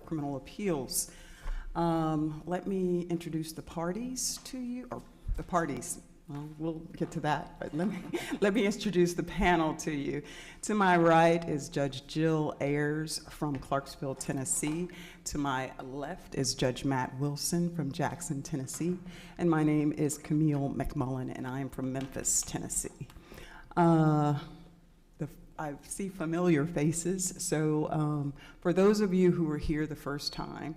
Criminal Appeals. Let me introduce the parties to you, or the parties. Well, we'll get to that, but let me introduce the panel to you. To my right is Judge Jill Ayers from Clarksville, Tennessee. To my left is Judge Matt Wilson from Jackson, Tennessee. And my name is Camille McMullen, and I am from Memphis, Tennessee. I see familiar faces, so for those of you who were here the first time,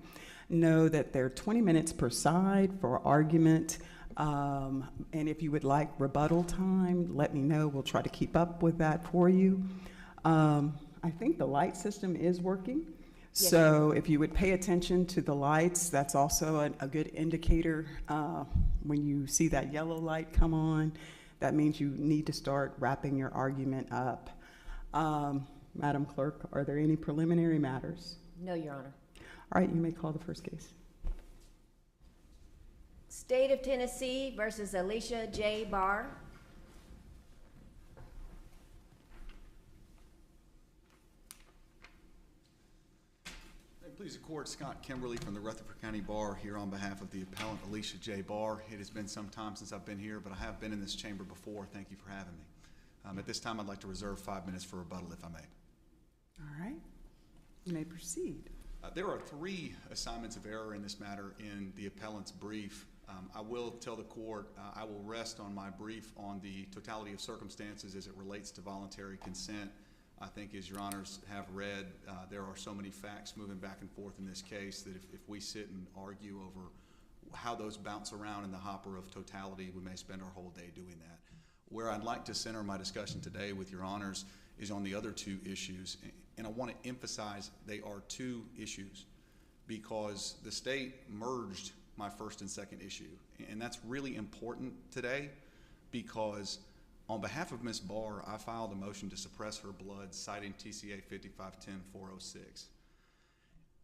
know that there are 20 minutes per side for argument. And if you would like rebuttal time, let me know. We'll try to keep up with that for you. I think the light system is working. Yes. So if you would pay attention to the lights, that's also a good indicator. When you see that yellow light come on, that means you need to start wrapping your argument up. Madam Clerk, are there any preliminary matters? No, Your Honor. All right, you may call the first case. State of Tennessee versus Alysha J. Barr. Please, the court, Scott Kimberly from the Rutherford County Bar here on behalf of the appellant Alysha J. Barr. It has been some time since I've been here, but I have been in this chamber before. Thank you for having me. At this time, I'd like to reserve 5 minutes for rebuttal, if I may. All right, you may proceed. There are 3 assignments of error in this matter in the appellant's brief. I will tell the court I will rest on my brief on the totality of circumstances as it relates to voluntary consent. I think, as your honors have read, there are so many facts moving back and forth in this case that if we sit and argue over how those bounce around in the hopper of totality, we may spend our whole day doing that. Where I'd like to center my discussion today with your honors is on the other 2 issues. And I want to emphasize they are 2 issues because the state merged my first and second issue. And that's really important today because on behalf of Ms. Barr, I filed a motion to suppress her blood citing TCA 5510-406.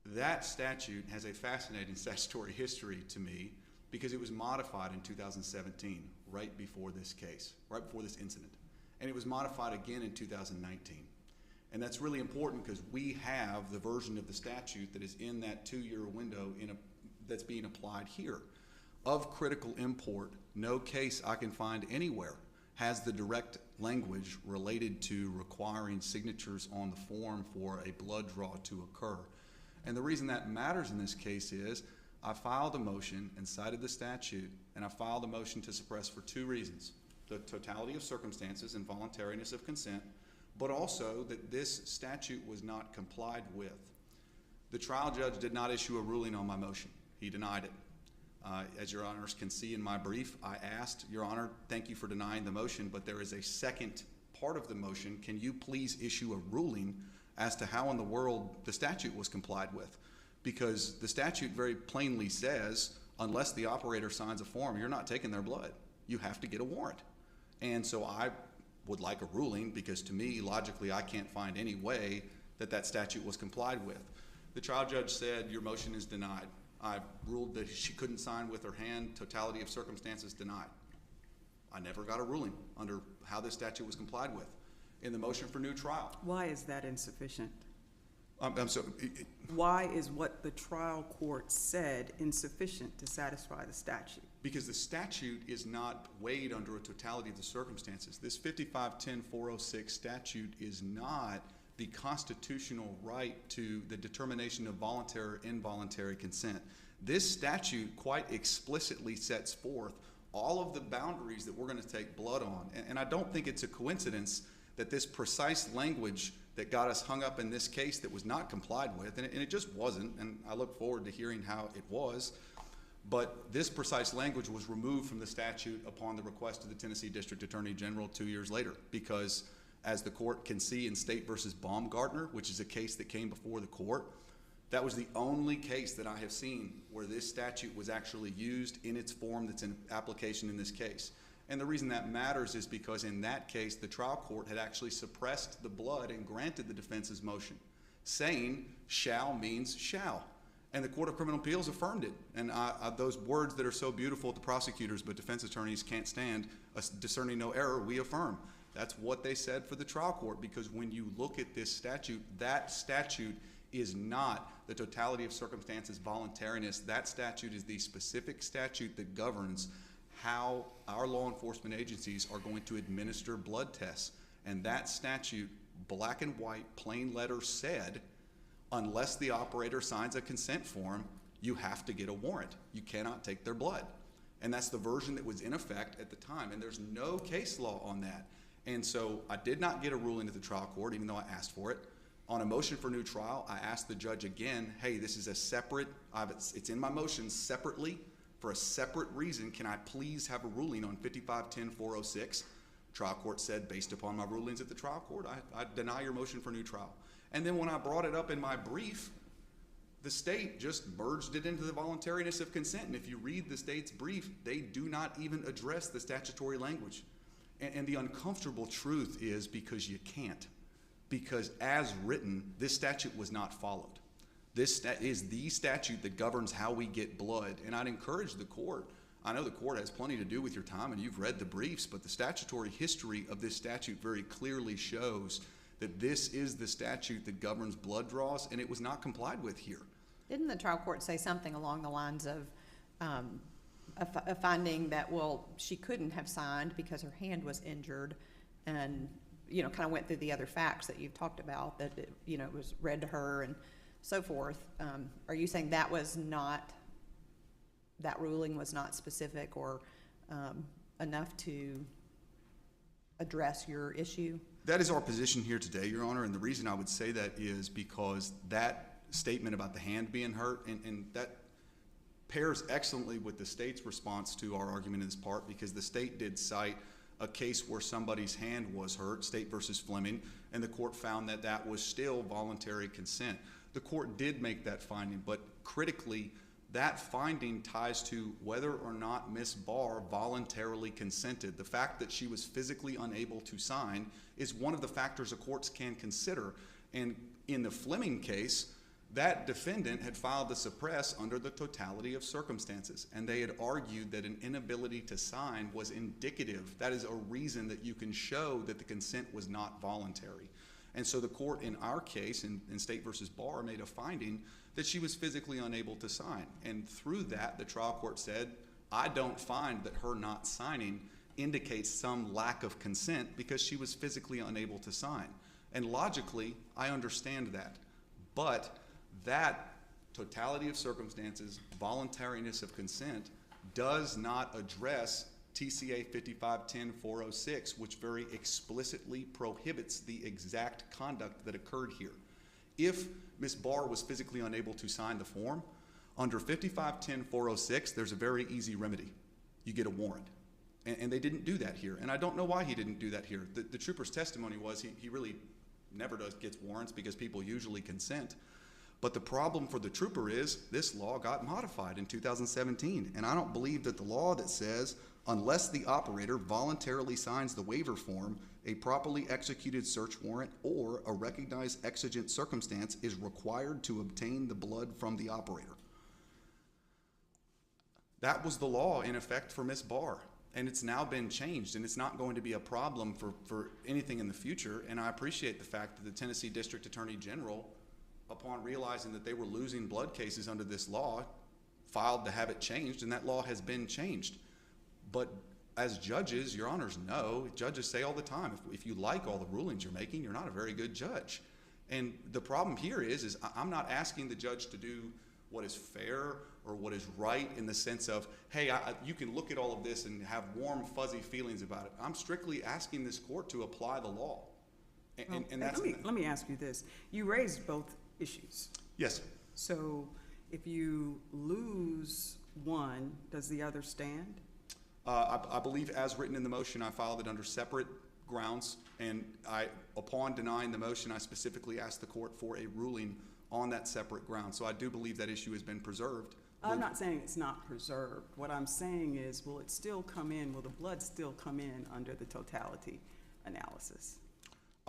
That statute has a fascinating statutory history to me because it was modified in 2017, right before this case, right before this incident. And it was modified again in 2019. And that's really important because we have the version of the statute that is in that 2-year window that's being applied here. Of critical import, no case I can find anywhere has the direct language related to requiring signatures on the form for a blood draw to occur. And the reason that matters in this case is I filed a motion and cited the statute, and I filed a motion to suppress for 2 reasons. The totality of circumstances and voluntariness of consent, but also that this statute was not complied with. The trial judge did not issue a ruling on my motion. He denied it. As your honors can see in my brief, I asked, Your Honor, thank you for denying the motion, but there is a second part of the motion. Can you please issue a ruling as to how in the world the statute was complied with? Because the statute very plainly says, unless the operator signs a form, you're not taking their blood. You have to get a warrant. And so I would like a ruling because to me, logically, I can't find any way that that statute was complied with. The trial judge said, your motion is denied. I ruled that she couldn't sign with her hand, totality of circumstances denied. I never got a ruling under how this statute was complied with. In the motion for new trial. Why is that insufficient? So, Why is what the trial court said insufficient to satisfy the statute? Because the statute is not weighed under a totality of the circumstances. This 5510-406 statute is not the constitutional right to the determination of voluntary or involuntary consent. This statute quite explicitly sets forth all of the boundaries that we're going to take blood on. And I don't think it's a coincidence that this precise language that got us hung up in this case that was not complied with, and it just wasn't, and I look forward to hearing how it was, but this precise language was removed from the statute upon the request of the Tennessee District Attorney General 2 years later because, as the court can see in State versus Baumgartner, which is a case that came before the court, that was the only case that I have seen where this statute was actually used in its form that's in application in this case. And the reason that matters is because in that case, the trial court had actually suppressed the blood and granted the defense's motion, saying shall means shall. And the Court of Criminal Appeals affirmed it. And those words that are so beautiful to prosecutors but defense attorneys can't stand, discerning no error, we affirm. That's what they said for the trial court, because when you look at this statute, that statute is not the totality of circumstances voluntariness. That statute is the specific statute that governs how our law enforcement agencies are going to administer blood tests. And that statute, black and white, plain letter said, unless the operator signs a consent form, you have to get a warrant. You cannot take their blood. And that's the version that was in effect at the time. And there's no case law on that. And so I did not get a ruling at the trial court, even though I asked for it. On a motion for new trial, I asked the judge again, hey, this is a separate, it's in my motion separately for a separate reason. Can I please have a ruling on 5510-406? Trial court said, based upon my rulings at the trial court, I deny your motion for new trial. And then when I brought it up in my brief, the state just merged it into the voluntariness of consent. And if you read the state's brief, they do not even address the statutory language. And the uncomfortable truth is because you can't. Because as written, this statute was not followed. This is the statute that governs how we get blood. And I'd encourage the court, I know the court has plenty to do with your time and you've read the briefs, but the statutory history of this statute very clearly shows that this is the statute that governs blood draws, and it was not complied with here. Didn't the trial court say something along the lines of a finding that, well, she couldn't have signed because her hand was injured, and kind of went through the other facts that you've talked about, that it, it was read to her and so forth. Are you saying that ruling was not specific or enough to address your issue? That is our position here today, Your Honor, and the reason I would say that is because that statement about the hand being hurt, and that pairs excellently with the state's response to our argument in this part, because the state did cite a case where somebody's hand was hurt, State versus Fleming, and the court found that that was still voluntary consent. The court did make that finding, but critically, that finding ties to whether or not Ms. Barr voluntarily consented. The fact that she was physically unable to sign is one of the factors the courts can consider. And in the Fleming case, that defendant had filed to suppress under the totality of circumstances, and they had argued that an inability to sign was indicative. That is a reason that you can show that the consent was not voluntary. And so the court in our case, in State versus Barr, made a finding that she was physically unable to sign. And through that, the trial court said, I don't find that her not signing indicates some lack of consent because she was physically unable to sign. And logically, I understand that. But that totality of circumstances, voluntariness of consent, does not address TCA 5510-406, which very explicitly prohibits the exact conduct that occurred here. If Ms. Barr was physically unable to sign the form, under 5510-406, there's a very easy remedy. You get a warrant. And they didn't do that here. And I don't know why he didn't do that here. The trooper's testimony was he really never gets warrants because people usually consent. But the problem for the trooper is this law got modified in 2017. And I don't believe that the law that says unless the operator voluntarily signs the waiver form, a properly executed search warrant or a recognized exigent circumstance is required to obtain the blood from the operator. That was the law in effect for Ms. Barr. And it's now been changed, and it's not going to be a problem for anything in the future. And I appreciate the fact that the Tennessee District Attorney General, upon realizing that they were losing blood cases under this law, filed to have it changed, and that law has been changed. But as judges, your honors know, judges say all the time, if you like all the rulings you're making, you're not a very good judge. And the problem here is I'm not asking the judge to do what is fair or what is right in the sense of, hey, you can look at all of this and have warm, fuzzy feelings about it. I'm strictly asking this court to apply the law. And that's let me ask you this. You raised both issues. Yes. So if you lose one, does the other stand? I believe as written in the motion, I filed it under separate grounds, and upon denying the motion, I specifically asked the court for a ruling on that separate ground. So I do believe that issue has been preserved. I'm not saying it's not preserved. What I'm saying is, will it still come in, will the blood still come in under the totality analysis?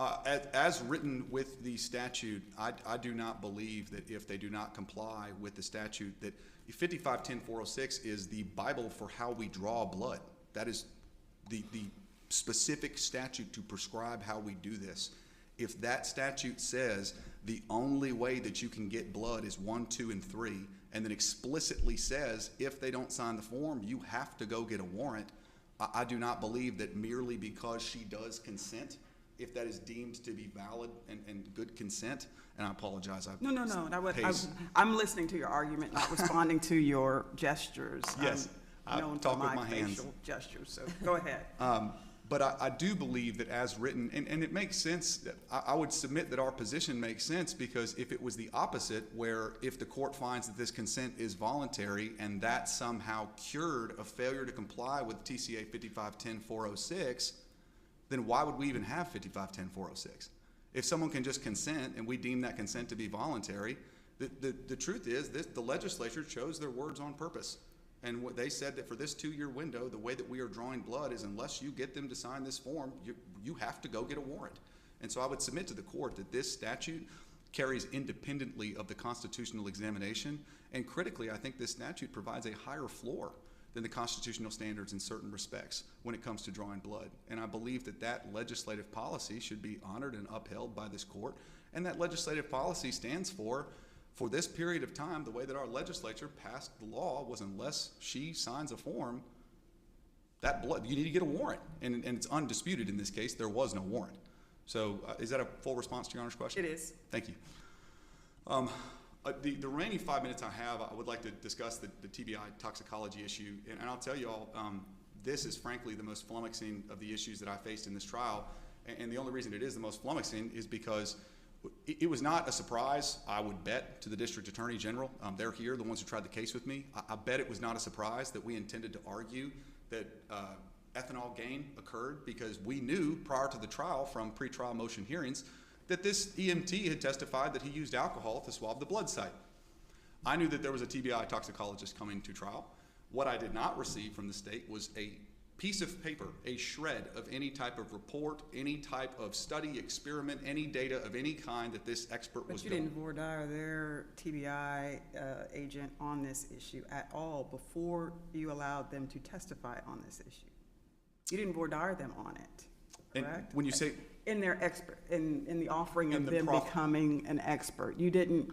As written with the statute, I do not believe that if they do not comply with the statute, that 5510-406 is the Bible for how we draw blood. That is the specific statute to prescribe how we do this. If that statute says the only way that you can get blood is 1, 2, and 3, and then explicitly says if they don't sign the form, you have to go get a warrant, I do not believe that merely because she does consent, if that is deemed to be valid and good consent, and I apologize. No. I'm listening to your argument, not responding to your gestures. Yes, I'm known I talk for with my my hands. facial gestures, so go ahead. But I do believe that as written, and it makes sense, I would submit that our position makes sense, because if it was the opposite, where if the court finds that this consent is voluntary and that somehow cured a failure to comply with TCA 5510-406, then why would we even have 5510-406? If someone can just consent and we deem that consent to be voluntary, the truth is that the legislature chose their words on purpose. And what they said that for this 2-year window, the way that we are drawing blood is unless you get them to sign this form, you have to go get a warrant. And so I would submit to the court that this statute carries independently of the constitutional examination. And critically, I think this statute provides a higher floor than the constitutional standards in certain respects when it comes to drawing blood. And I believe that that legislative policy should be honored and upheld by this court. And that legislative policy stands for this period of time, the way that our legislature passed the law was unless she signs a form, that blood, you need to get a warrant. And it's undisputed in this case, there was no warrant. So is that a full response to Your Honor's question? It is. Thank you. The remaining 5 minutes I have, I would like to discuss the TBI toxicology issue. And I'll tell you all, this is frankly the most flummoxing of the issues that I faced in this trial. And the only reason it is the most flummoxing is because it was not a surprise, I would bet, to the District Attorney General. They're here, the ones who tried the case with me. I bet it was not a surprise that we intended to argue that ethanol gain occurred, because we knew prior to the trial from pretrial motion hearings that this EMT had testified that he used alcohol to swab the blood site. I knew that there was a TBI toxicologist coming to trial. What I did not receive from the state was a piece of paper, a shred of any type of report, any type of study, experiment, any data of any kind that this expert was doing. But you didn't voir dire their TBI agent on this issue at all before you allowed them to testify on this issue. You didn't voir dire them on it, correct? And when you say in their expert, in the offering of them prof becoming an expert, you didn't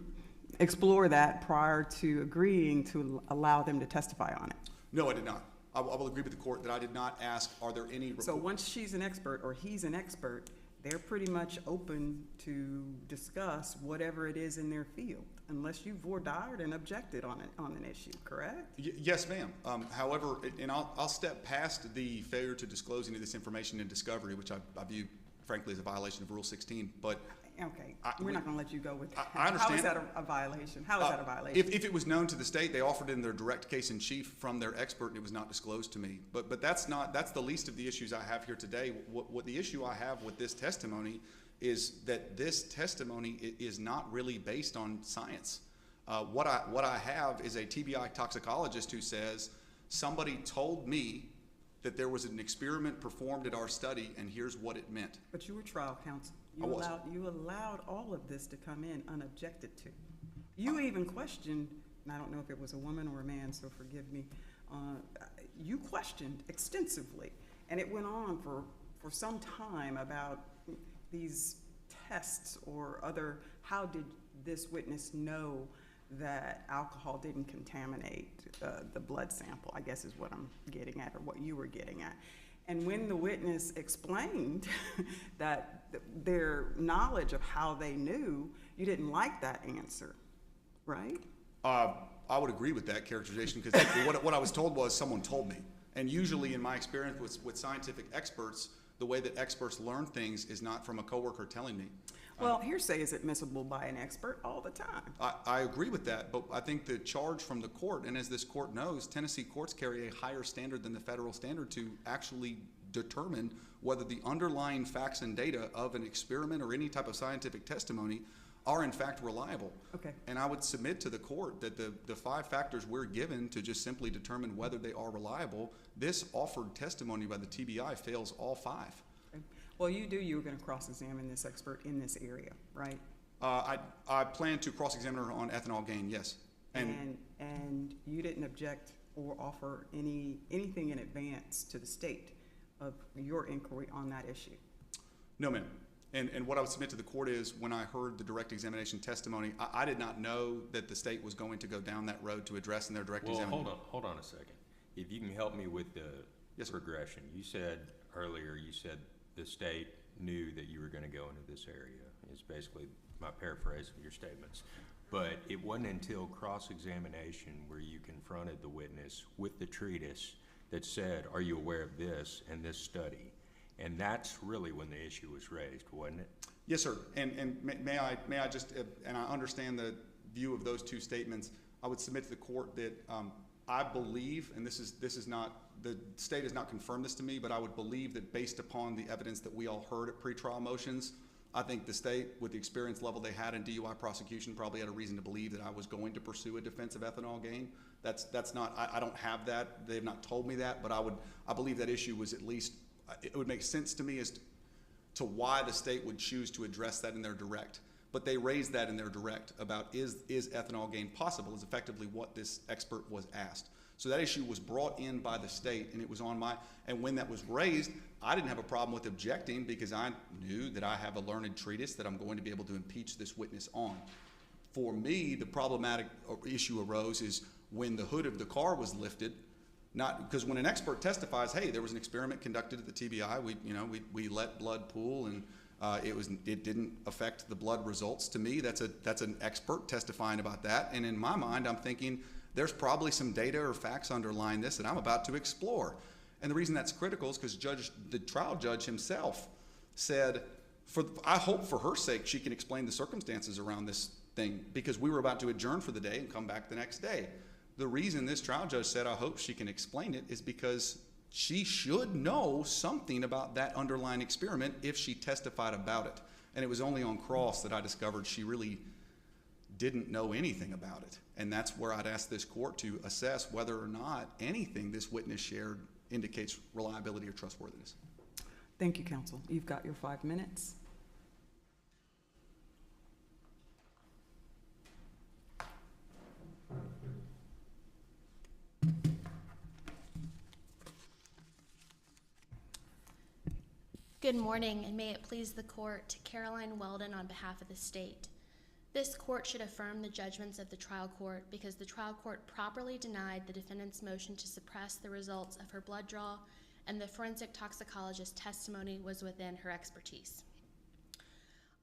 explore that prior to agreeing to allow them to testify on it. No, I did not. I will agree with the court that I did not ask, are there any reports? So once she's an expert or he's an expert, they're pretty much open to discuss whatever it is in their field, unless you voir dired and objected on an issue, correct? Yes, ma'am. However, and I'll step past the failure to disclose any of this information in discovery, which I view, frankly, as a violation of Rule 16. But okay, we're not going to let you go with that. I understand. How is that a violation? How is that a violation? If it was known to the state, they offered in their direct case in chief from their expert, and it was not disclosed to me. But that's the least of the issues I have here today. What the issue I have with this testimony is that this testimony is not really based on science. What I have is a TBI toxicologist who says somebody told me that there was an experiment performed at our study, and here's what it meant. But you were trial counsel. You allowed all of this to come in unobjected to. You even questioned, and I don't know if it was a woman or a man, so forgive me, you questioned extensively, and it went on for some time about these tests or other, how did this witness know that alcohol didn't contaminate the blood sample, I guess is what I'm getting at, or what you were getting at. And when the witness explained that their knowledge of how they knew, you didn't like that answer, right? I would agree with that characterization, because what I was told was someone told me. And usually in my experience with scientific experts, the way that experts learn things is not from a coworker telling me. Well, hearsay is admissible by an expert all the time. I agree with that, but I think the charge from the court, and as this court knows, Tennessee courts carry a higher standard than the federal standard to actually determine whether the underlying facts and data of an experiment or any type of scientific testimony are in fact reliable. Okay. And I would submit to the court that the 5 factors we're given to just simply determine whether they are reliable, this offered testimony by the TBI fails all 5. Well, you were going to cross-examine this expert in this area, right? I plan to cross-examine her on ethanol gain, yes. And you didn't object or offer anything in advance to the state of your inquiry on that issue? No, ma'am. And what I would submit to the court is, when I heard the direct examination testimony, I did not know that the state was going to go down that road to address in their direct examination. Hold on a second. If you can help me with the Yes, sir. progression. You said earlier, the state knew that you were gonna go into this area. It's basically my paraphrase of your statements. But it wasn't until cross-examination where you confronted the witness with the treatise that said, are you aware of this and this study? And that's really when the issue was raised, wasn't it? Yes, sir. And may I just, and I understand the view of those two statements, I would submit to the court that I believe, and this is not, the state has not confirmed this to me, but I would believe that based upon the evidence that we all heard at pretrial motions, I think the state, with the experience level they had in DUI prosecution, probably had a reason to believe that I was going to pursue a defense of ethanol gain. That's not, I don't have that. They have not told me that, but I believe that issue was, at least, it would make sense to me as to why the state would choose to address that in their direct. But they raised that in their direct about is ethanol gain possible, is effectively what this expert was asked. So that issue was brought in by the state, and it was on and when that was raised, I didn't have a problem with objecting, because I knew that I have a learned treatise that I'm going to be able to impeach this witness on. For me, the problematic issue arose is when the hood of the car was lifted. Not because when an expert testifies, hey, there was an experiment conducted at the TBI, we let blood pool, and it didn't affect the blood results. To me, that's an expert testifying about that. And in my mind, I'm thinking there's probably some data or facts underlying this that I'm about to explore. And the reason that's critical is because the trial judge himself said, I hope for her sake she can explain the circumstances around this thing, because we were about to adjourn for the day and come back the next day. The reason this trial judge said, I hope she can explain it, is because she should know something about that underlying experiment if she testified about it. And it was only on cross that I discovered she really didn't know anything about it. And that's where I'd ask this court to assess whether or not anything this witness shared indicates reliability or trustworthiness. Thank you, counsel. You've got your 5 minutes. Good morning, and may it please the court, Caroline Weldon on behalf of the state. This court should affirm the judgments of the trial court because the trial court properly denied the defendant's motion to suppress the results of her blood draw, and the forensic toxicologist's testimony was within her expertise.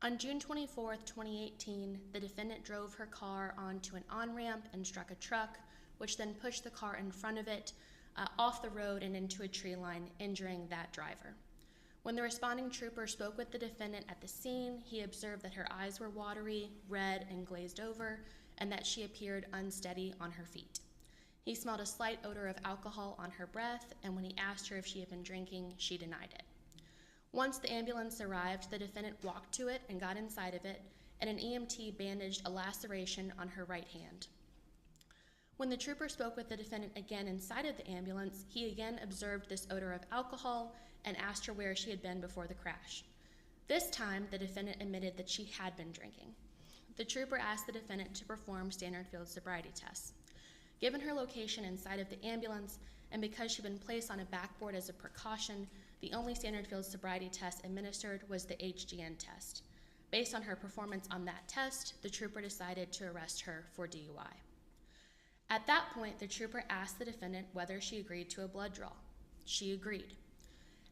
On June 24th, 2018, the defendant drove her car onto an on-ramp and struck a truck, which then pushed the car in front of it off the road and into a tree line, injuring that driver. When the responding trooper spoke with the defendant at the scene, he observed that her eyes were watery, red, and glazed over, and that she appeared unsteady on her feet. He smelled a slight odor of alcohol on her breath, and when he asked her if she had been drinking, she denied it. Once the ambulance arrived, the defendant walked to it and got inside of it, and an EMT bandaged a laceration on her right hand. When the trooper spoke with the defendant again inside of the ambulance, he again observed this odor of alcohol and asked her where she had been before the crash. This time, the defendant admitted that she had been drinking. The trooper asked the defendant to perform standard field sobriety tests. Given her location inside of the ambulance, and because she'd been placed on a backboard as a precaution, the only standard field sobriety test administered was the HGN test. Based on her performance on that test, the trooper decided to arrest her for DUI. At that point, the trooper asked the defendant whether she agreed to a blood draw. She agreed.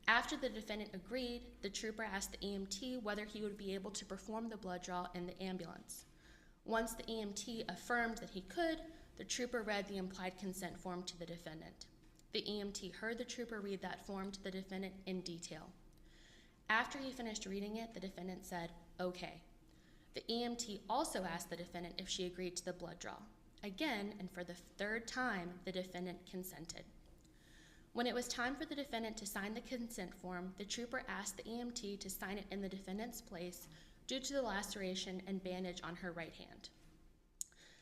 After the defendant agreed, the trooper asked the EMT whether he would be able to perform the blood draw in the ambulance. Once the EMT affirmed that he could, the trooper read the implied consent form to the defendant. The EMT heard the trooper read that form to the defendant in detail. After he finished reading it, the defendant said, "Okay." The EMT also asked the defendant if she agreed to the blood draw. Again, and for the third time, the defendant consented. When it was time for the defendant to sign the consent form, the trooper asked the EMT to sign it in the defendant's place due to the laceration and bandage on her right hand.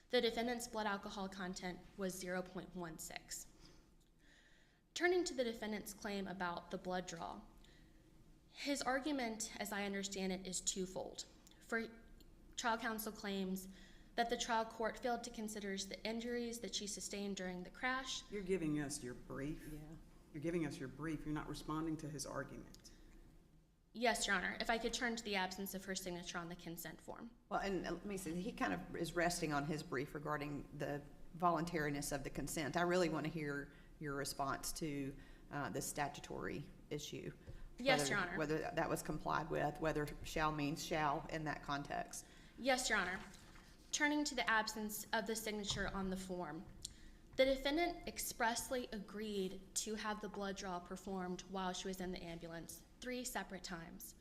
The defendant's blood alcohol content was 0.16. Turning to the defendant's claim about the blood draw, his argument, as I understand it, is twofold. For trial counsel claims that the trial court failed to consider the injuries that she sustained during the crash. You're giving us your brief. Yeah. You're giving us your brief. You're not responding to his argument. Yes, Your Honor. If I could turn to the absence of her signature on the consent form. Well, and let me see, he kind of is resting on his brief regarding the voluntariness of the consent. I really want to hear your response to the statutory issue. Yes, Whether- Your Honor. Whether that was complied with, whether shall means shall in that context. Yes, Your Honor. Turning to the absence of the signature on the form, the defendant expressly agreed to have the blood draw performed while she was in the ambulance 3 separate times.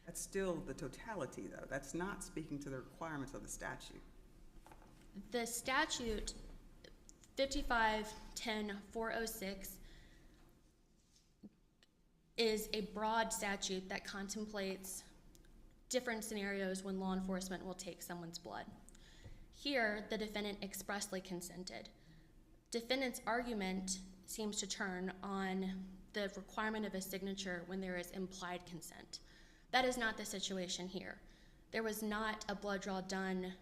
That's still the totality, though. That's not speaking to the requirements of the statute. The statute 55-10-406 is a broad statute that contemplates different scenarios when law enforcement will take someone's blood. Here, the defendant expressly consented. Defendant's argument seems to turn on the requirement of a signature when there is implied consent. That is not the situation here. There was not a blood draw done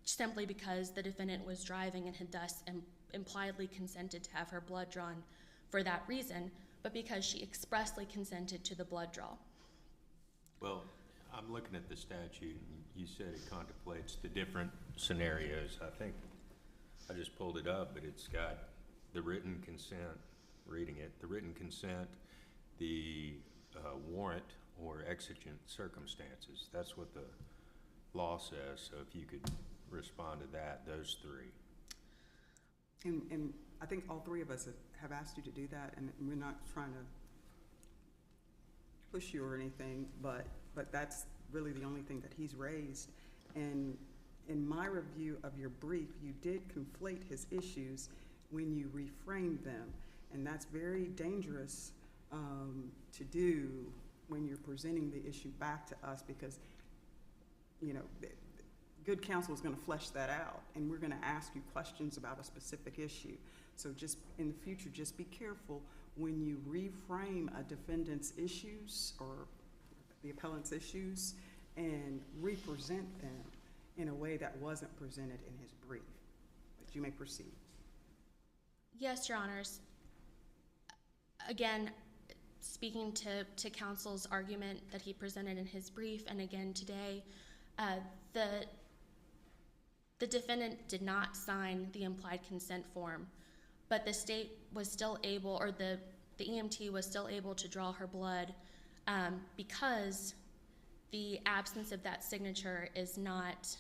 simply because the defendant was driving and had thus impliedly consented to have her blood drawn for that reason, but because she expressly consented to the blood draw. Well, I'm looking at the statute, and you said it contemplates the different scenarios. I think I just pulled it up, but it's got the written consent, reading it, the written consent, the warrant or exigent circumstances. That's what the law says, so if you could respond to that, those 3. And I think all 3 of us have asked you to do that, and we're not trying to push you or anything, but that's really the only thing that he's raised. And in my review of your brief, you did conflate his issues when you reframed them, and that's very dangerous to do when you're presenting the issue back to us, because, you know, good counsel is going to flesh that out, and we're going to ask you questions about a specific issue. So just in the future, just be careful when you reframe a defendant's issues or the appellant's issues and represent them in a way that wasn't presented in his brief. But you may proceed. Yes, Your Honors. Again, speaking to counsel's argument that he presented in his brief, and again today, the defendant did not sign the implied consent form, but the state was still able, or the EMT was still able to draw her blood because the absence of that signature is not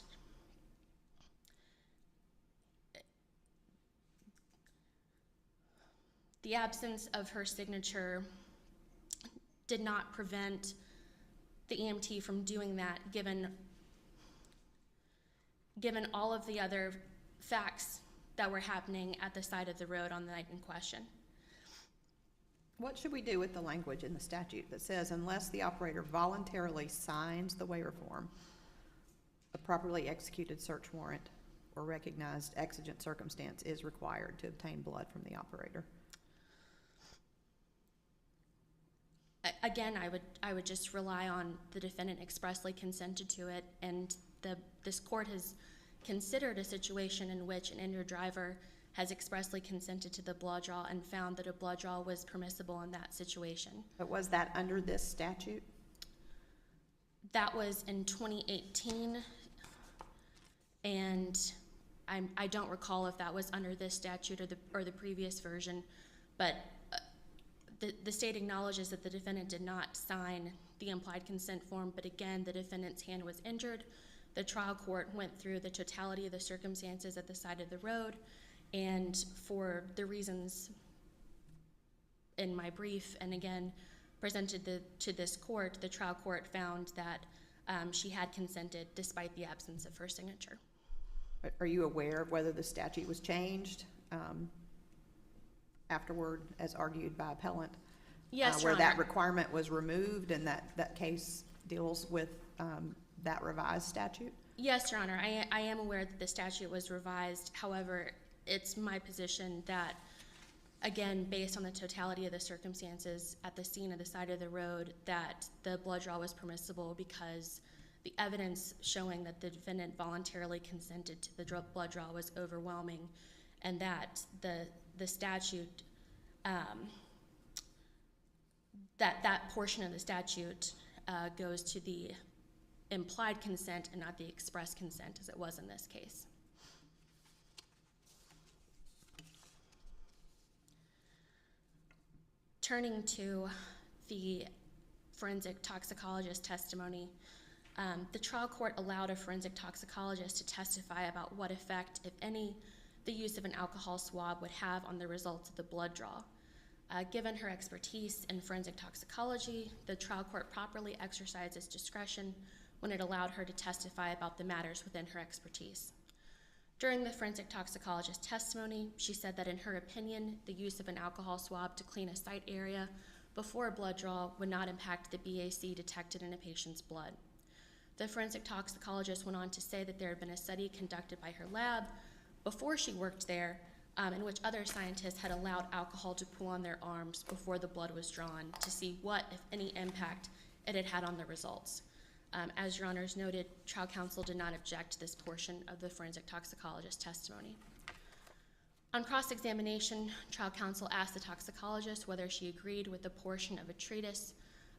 the absence of her signature did not prevent the EMT from doing that, given all of the other facts that were happening at the side of the road on the night in question. What should we do with the language in the statute that says, unless the operator voluntarily signs the waiver form, a properly executed search warrant or recognized exigent circumstance is required to obtain blood from the operator? Again, I would just rely on the defendant expressly consented to it, and this court has considered a situation in which an injured driver has expressly consented to the blood draw and found that a blood draw was permissible in that situation. But was that under this statute? That was in 2018, and I don't recall if that was under this statute or the previous version, but the state acknowledges that the defendant did not sign the implied consent form, but again, the defendant's hand was injured. The trial court went through the totality of the circumstances at the side of the road, and for the reasons in my brief, and again, presented to this court, the trial court found that she had consented despite the absence of her signature. Are you aware of whether the statute was changed afterward, as argued by appellant? Yes, Your where that Honor. requirement was removed, and that case deals with that revised statute? Yes, Your Honor. I am aware that the statute was revised. However, it's my position that, again, based on the totality of the circumstances at the scene of the side of the road, that the blood draw was permissible because the evidence showing that the defendant voluntarily consented to the blood draw was overwhelming, and that the statute, that portion of the statute goes to the implied consent and not the express consent as it was in this case. Turning to the forensic toxicologist testimony, the trial court allowed a forensic toxicologist to testify about what effect, if any, the use of an alcohol swab would have on the results of the blood draw. Given her expertise in forensic toxicology, the trial court properly exercised its discretion when it allowed her to testify about the matters within her expertise. During the forensic toxicologist testimony, she said that in her opinion, the use of an alcohol swab to clean a site area before a blood draw would not impact the BAC detected in a patient's blood. The forensic toxicologist went on to say that there had been a study conducted by her lab before she worked there, in which other scientists had allowed alcohol to pool on their arms before the blood was drawn to see what, if any, impact it had had on the results. As Your Honors noted, trial counsel did not object to this portion of the forensic toxicologist testimony. On cross-examination, trial counsel asked the toxicologist whether she agreed with the portion of a treatise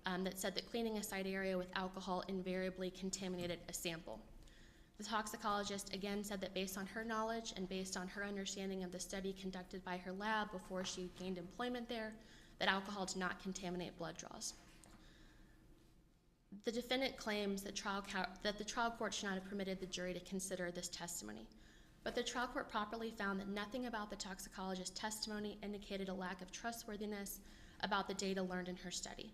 that said that cleaning a site area with alcohol invariably contaminated a sample. The toxicologist again said that based on her knowledge and based on her understanding of the study conducted by her lab before she gained employment there, that alcohol did not contaminate blood draws. The defendant claims that the trial court should not have permitted the jury to consider this testimony, but the trial court properly found that nothing about the toxicologist's testimony indicated a lack of trustworthiness about the data learned in her study,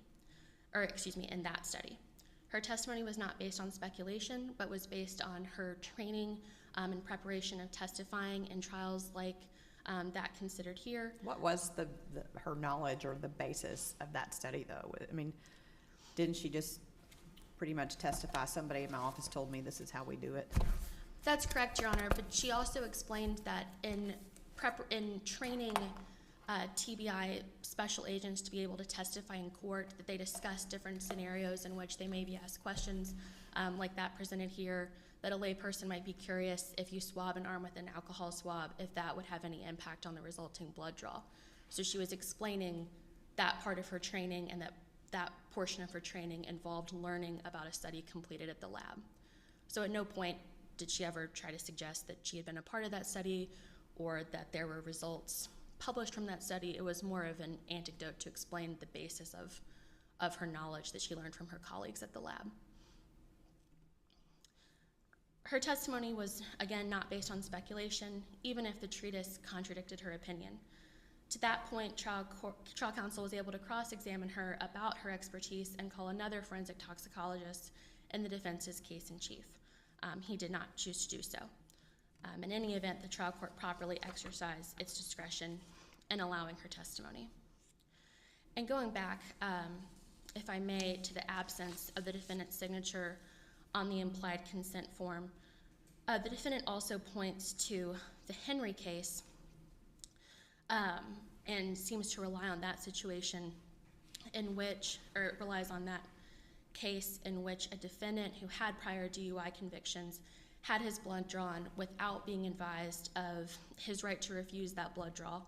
in that study. Her testimony was not based on speculation, but was based on her training and preparation of testifying in trials like that considered here. What was her knowledge or the basis of that study, though? I mean, didn't she just pretty much testify, somebody in my office told me this is how we do it? That's correct, Your Honor, but she also explained that in training TBI special agents to be able to testify in court, that they discuss different scenarios in which they may be asked questions like that presented here, that a layperson might be curious if you swab an arm with an alcohol swab, if that would have any impact on the resulting blood draw. So she was explaining that part of her training, and that portion of her training involved learning about a study completed at the lab. So at no point did she ever try to suggest that she had been a part of that study or that there were results published from that study. It was more of an anecdote to explain the basis of her knowledge that she learned from her colleagues at the lab. Her testimony was, again, not based on speculation, even if the treatise contradicted her opinion. To that point, trial counsel was able to cross-examine her about her expertise and call another forensic toxicologist in the defense's case in chief. He did not choose to do so. In any event, the trial court properly exercised its discretion in allowing her testimony. And going back, if I may, to the absence of the defendant's signature on the implied consent form, the defendant also points to the Henry case and seems to rely on that situation relies on that case in which a defendant who had prior DUI convictions had his blood drawn without being advised of his right to refuse that blood draw.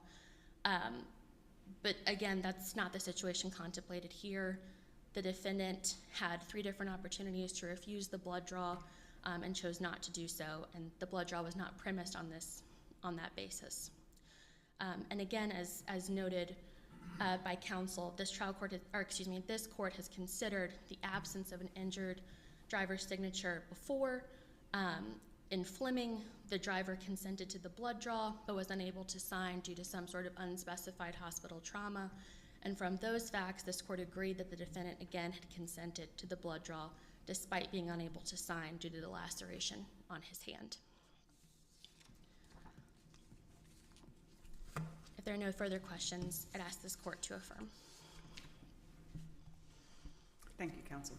But again, that's not the situation contemplated here. The defendant had 3 different opportunities to refuse the blood draw and chose not to do so, and the blood draw was not premised on that basis. And again, as noted by counsel, this court has considered the absence of an injured driver's signature before. In Fleming, the driver consented to the blood draw but was unable to sign due to some sort of unspecified hospital trauma. And from those facts, this court agreed that the defendant again had consented to the blood draw despite being unable to sign due to the laceration on his hand. If there are no further questions, I'd ask this court to affirm. Thank you, counsel.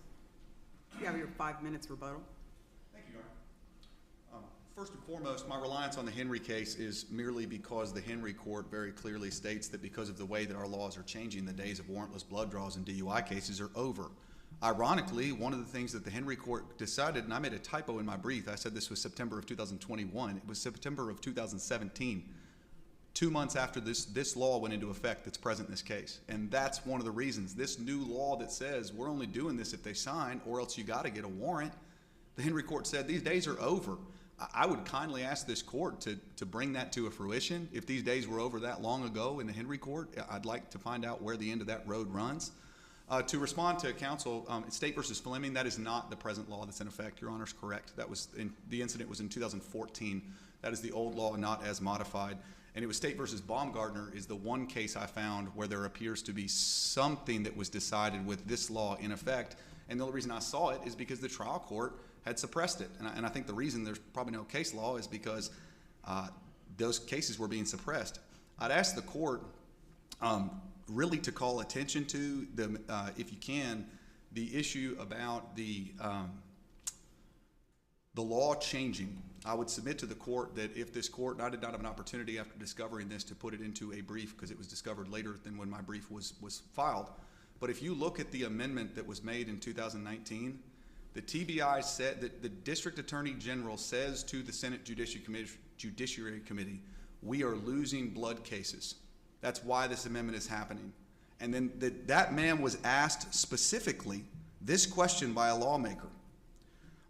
You have your 5 minutes rebuttal. Thank you, Your Honor. First and foremost, my reliance on the Henry case is merely because the Henry court very clearly states that because of the way that our laws are changing, the days of warrantless blood draws and DUI cases are over. Ironically, one of the things that the Henry court decided, and I made a typo in my brief, I said this was September of 2021, it was September of 2017. 2 months after this law went into effect that's present in this case. And that's one of the reasons. This new law that says we're only doing this if they sign, or else you got to get a warrant, the Henry court said these days are over. I would kindly ask this court to bring that to a fruition. If these days were over that long ago in the Henry court, I'd like to find out where the end of that road runs. To respond to counsel, State versus Fleming, that is not the present law that's in effect. Your Honor's correct. That was the incident was in 2014. That is the old law, not as modified. And it was State versus Baumgartner is the one case I found where there appears to be something that was decided with this law in effect. And the only reason I saw it is because the trial court had suppressed it. And I think the reason there's probably no case law is because those cases were being suppressed. I'd ask the court really to call attention to, if you can, the issue about the law changing. I would submit to the court that if this court, and I did not have an opportunity after discovering this to put it into a brief because it was discovered later than when my brief was filed, but if you look at the amendment that was made in 2019, the TBI said that the District Attorney General says to the Senate Judiciary Committee, we are losing blood cases. That's why this amendment is happening. And then that man was asked specifically this question by a lawmaker.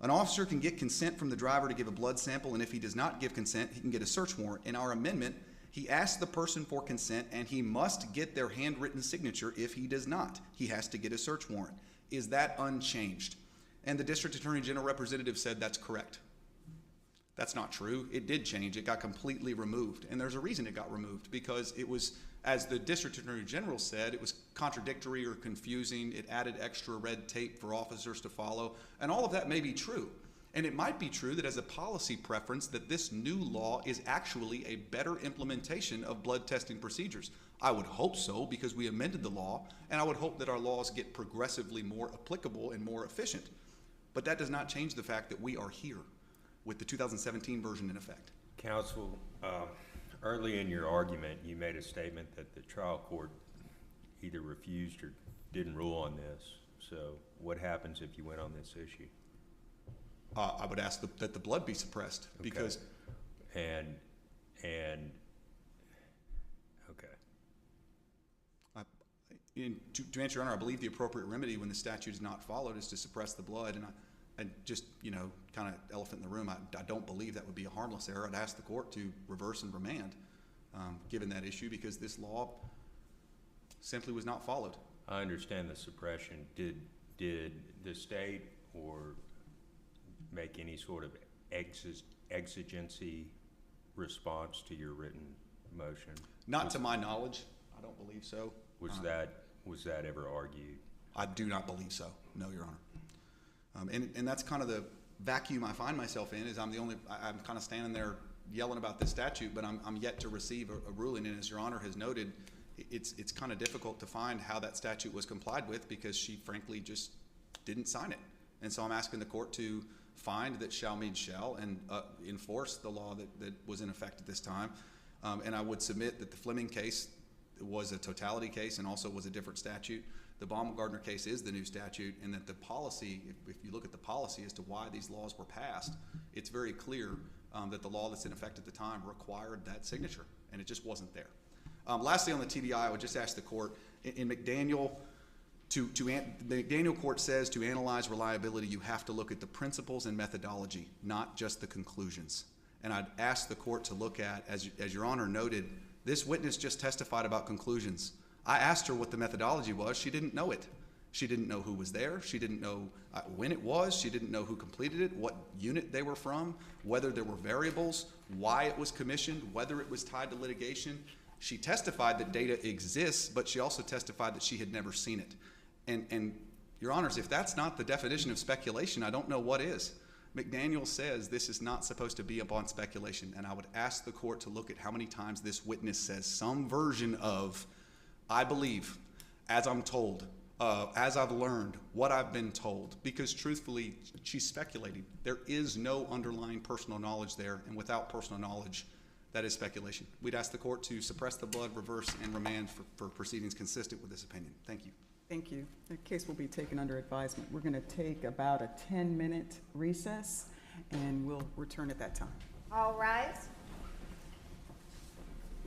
An officer can get consent from the driver to give a blood sample, and if he does not give consent, he can get a search warrant. In our amendment, he asks the person for consent, and he must get their handwritten signature. If he does not, he has to get a search warrant. Is that unchanged? And the District Attorney General representative said that's correct. That's not true. It did change. It got completely removed. And there's a reason it got removed, because it was, as the District Attorney General said, it was contradictory or confusing. It added extra red tape for officers to follow. And all of that may be true. And it might be true that as a policy preference that this new law is actually a better implementation of blood testing procedures. I would hope so, because we amended the law, and I would hope that our laws get progressively more applicable and more efficient. But that does not change the fact that we are here with the 2017 version in effect. Counsel, early in your argument, you made a statement that the trial court either refused or didn't rule on this. So what happens if you went on this issue? I would ask that the blood be suppressed, because... Okay. To answer your Honor, I believe the appropriate remedy when the statute is not followed is to suppress the blood. And just, kind of elephant in the room, I don't believe that would be a harmless error. I'd ask the court to reverse and remand, given that issue, because this law simply was not followed. I understand the suppression. Did the state or make any sort of exigency response to your written motion? Not to my knowledge. I don't believe so. Was that ever argued? I do not believe so. No, Your Honor. And that's kind of the vacuum I find myself in, is I'm kind of standing there yelling about this statute, but I'm yet to receive a ruling. And as Your Honor has noted, it's kind of difficult to find how that statute was complied with, because she frankly just didn't sign it. And so I'm asking the court to find that shall means shall, and enforce the law that was in effect at this time. And I would submit that the Fleming case was a totality case and also was a different statute. The Baumgartner case is the new statute, and that the policy, if you look at the policy as to why these laws were passed, it's very clear that the law that's in effect at the time required that signature, and it just wasn't there. Lastly, on the TBI, I would just ask the court, in McDaniel, the McDaniel court says to analyze reliability, you have to look at the principles and methodology, not just the conclusions. And I'd ask the court to look at, as Your Honor noted, this witness just testified about conclusions. I asked her what the methodology was. She didn't know it. She didn't know who was there. She didn't know when it was. She didn't know who completed it, what unit they were from, whether there were variables, why it was commissioned, whether it was tied to litigation. She testified that data exists, but she also testified that she had never seen it. And Your Honors, if that's not the definition of speculation, I don't know what is. McDaniel says this is not supposed to be upon speculation, and I would ask the court to look at how many times this witness says some version of, I believe, as I'm told, as I've learned, what I've been told, because truthfully, she's speculating. There is no underlying personal knowledge there, and without personal knowledge, that is speculation. We'd ask the court to suppress the blood, reverse, and remand for proceedings consistent with this opinion. Thank you. Thank you. The case will be taken under advisement. We're going to take about a 10-minute recess, and we'll return at that time. All rise.